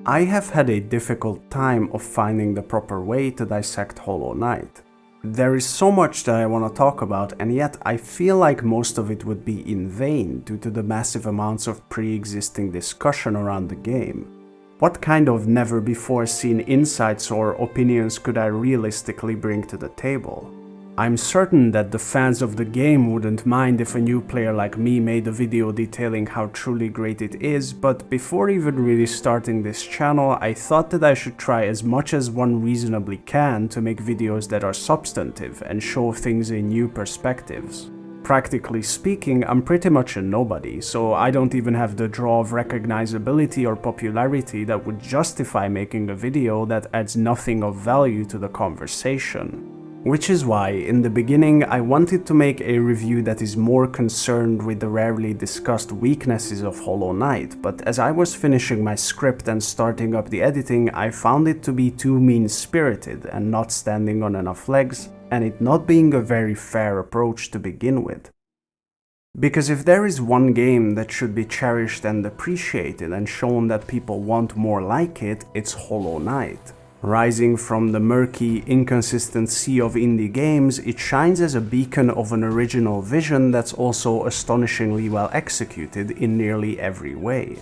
I have had a difficult time of finding the proper way to dissect Hollow Knight. There is so much that I want to talk about, and yet I feel like most of it would be in vain due to the massive amounts of pre-existing discussion around the game. What kind of never-before-seen insights or opinions could I realistically bring to the table? I'm certain that the fans of the game wouldn't mind if a new player like me made a video detailing how truly great it is, but before even really starting this channel, I thought that I should try as much as one reasonably can to make videos that are substantive and show things in new perspectives. Practically speaking, I'm pretty much a nobody, so I don't even have the draw of recognizability or popularity that would justify making a video that adds nothing of value to the conversation. Which is why, in the beginning, I wanted to make a review that is more concerned with the rarely discussed weaknesses of Hollow Knight, but as I was finishing my script and starting up the editing, I found it to be too mean-spirited and not standing on enough legs, and it not being a very fair approach to begin with. Because if there is one game that should be cherished and appreciated and shown that people want more like it, it's Hollow Knight. Rising from the murky, inconsistent sea of indie games, it shines as a beacon of an original vision that's also astonishingly well executed in nearly every way.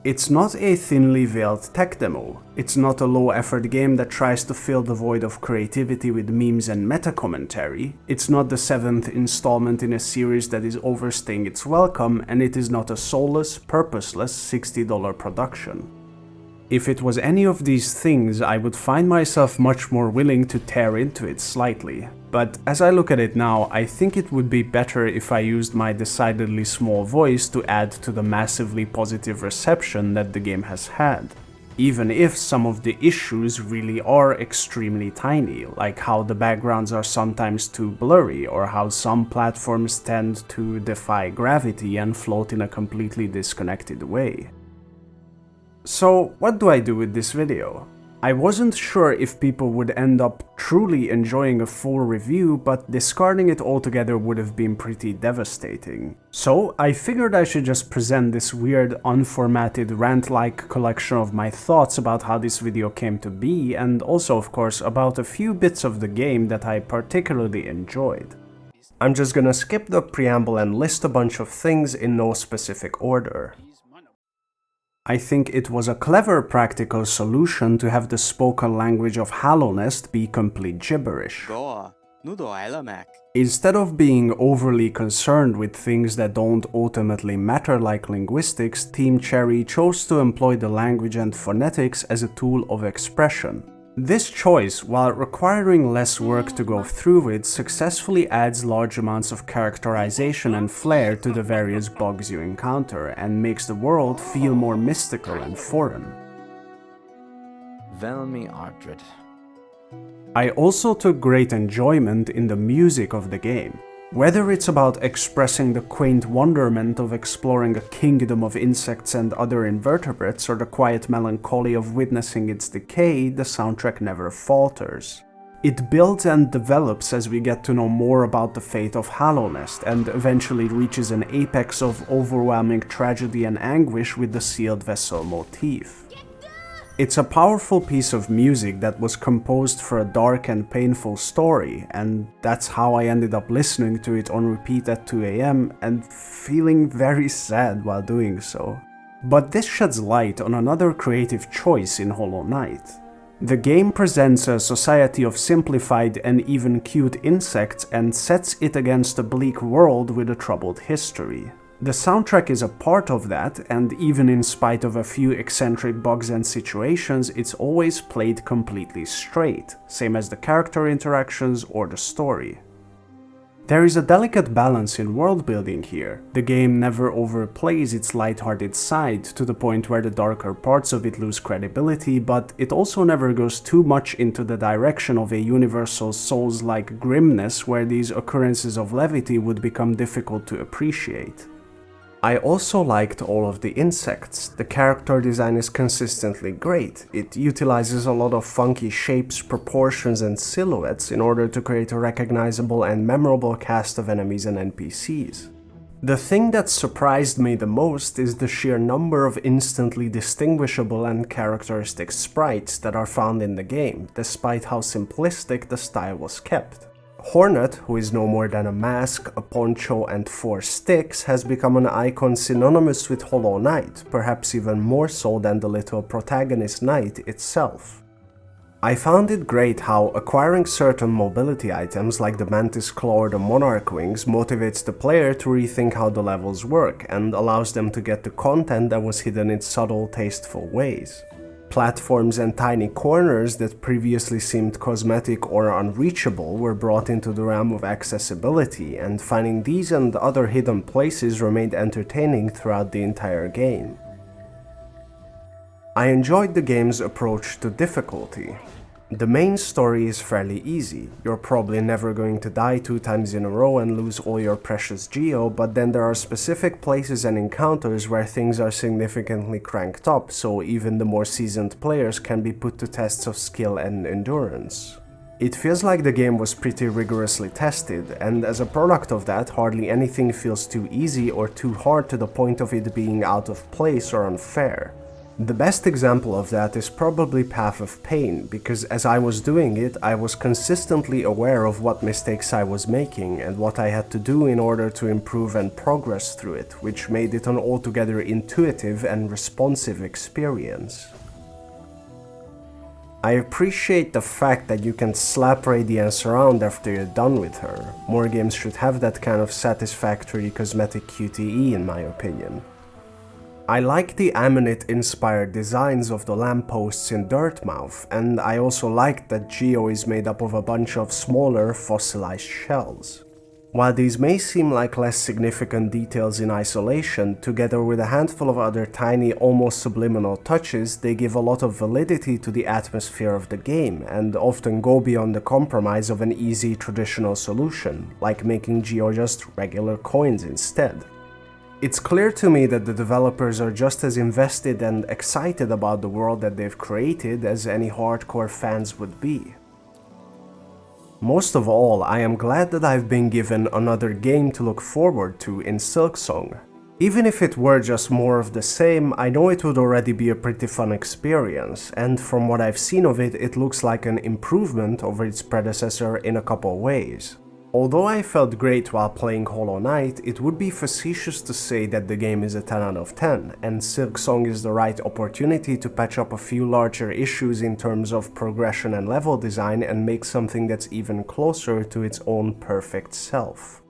It's not a thinly veiled tech demo, it's not a low-effort game that tries to fill the void of creativity with memes and meta-commentary, it's not the 7th installment in a series that is overstaying its welcome, and it is not a soulless, purposeless $60 production. If it was any of these things, I would find myself much more willing to tear into it slightly. But as I look at it now, I think it would be better if I used my decidedly small voice to add to the massively positive reception that the game has had. Even if some of the issues really are extremely tiny, like how the backgrounds are sometimes too blurry, or how some platforms tend to defy gravity and float in a completely disconnected way. So what do I do with this video? I wasn't sure if people would end up truly enjoying a full review, but discarding it altogether would have been pretty devastating. So I figured I should just present this weird, unformatted, rant-like collection of my thoughts about how this video came to be, and also of course about a few bits of the game that I particularly enjoyed. I'm just gonna skip the preamble and list a bunch of things in no specific order. I think it was a clever practical solution to have the spoken language of Hallownest be complete gibberish. Instead of being overly concerned with things that don't ultimately matter like linguistics, Team Cherry chose to employ the language and phonetics as a tool of expression. This choice, while requiring less work to go through with, successfully adds large amounts of characterization and flair to the various bugs you encounter, and makes the world feel more mystical and foreign. Velmi Ardred. I also took great enjoyment in the music of the game. Whether it's about expressing the quaint wonderment of exploring a kingdom of insects and other invertebrates, or the quiet melancholy of witnessing its decay, the soundtrack never falters. It builds and develops as we get to know more about the fate of Hallownest, and eventually reaches an apex of overwhelming tragedy and anguish with the sealed vessel motif. It's a powerful piece of music that was composed for a dark and painful story, and that's how I ended up listening to it on repeat at 2 AM and feeling very sad while doing so. But this sheds light on another creative choice in Hollow Knight. The game presents a society of simplified and even cute insects and sets it against a bleak world with a troubled history. The soundtrack is a part of that, and even in spite of a few eccentric bugs and situations, it's always played completely straight, same as the character interactions or the story. There is a delicate balance in world building here. The game never overplays its lighthearted side to the point where the darker parts of it lose credibility, but it also never goes too much into the direction of a universal Souls-like grimness where these occurrences of levity would become difficult to appreciate. I also liked all of the insects. The character design is consistently great. It utilizes a lot of funky shapes, proportions, and silhouettes in order to create a recognizable and memorable cast of enemies and NPCs. The thing that surprised me the most is the sheer number of instantly distinguishable and characteristic sprites that are found in the game, despite how simplistic the style was kept. Hornet, who is no more than a mask, a poncho, and 4 sticks, has become an icon synonymous with Hollow Knight, perhaps even more so than the little protagonist knight itself. I found it great how acquiring certain mobility items like the Mantis Claw or the Monarch Wings motivates the player to rethink how the levels work and allows them to get the content that was hidden in subtle, tasteful ways. Platforms and tiny corners that previously seemed cosmetic or unreachable were brought into the realm of accessibility, and finding these and other hidden places remained entertaining throughout the entire game. I enjoyed the game's approach to difficulty. The main story is fairly easy. You're probably never going to die 2 times in a row and lose all your precious geo, but then there are specific places and encounters where things are significantly cranked up, so even the more seasoned players can be put to tests of skill and endurance. It feels like the game was pretty rigorously tested, and as a product of that, hardly anything feels too easy or too hard to the point of it being out of place or unfair. The best example of that is probably Path of Pain, because as I was doing it, I was consistently aware of what mistakes I was making and what I had to do in order to improve and progress through it, which made it an altogether intuitive and responsive experience. I appreciate the fact that you can slap Radiance around after you're done with her. More games should have that kind of satisfactory cosmetic QTE in my opinion. I like the Amanite-inspired designs of the lampposts in Dirtmouth, and I also like that Geo is made up of a bunch of smaller, fossilized shells. While these may seem like less significant details in isolation, together with a handful of other tiny, almost subliminal touches, they give a lot of validity to the atmosphere of the game, and often go beyond the compromise of an easy, traditional solution, like making Geo just regular coins instead. It's clear to me that the developers are just as invested and excited about the world that they've created as any hardcore fans would be. Most of all, I am glad that I've been given another game to look forward to in Silksong. Even if it were just more of the same, I know it would already be a pretty fun experience, and from what I've seen of it, it looks like an improvement over its predecessor in a couple ways. Although I felt great while playing Hollow Knight, it would be facetious to say that the game is a 10 out of 10, and Silksong is the right opportunity to patch up a few larger issues in terms of progression and level design and make something that's even closer to its own perfect self.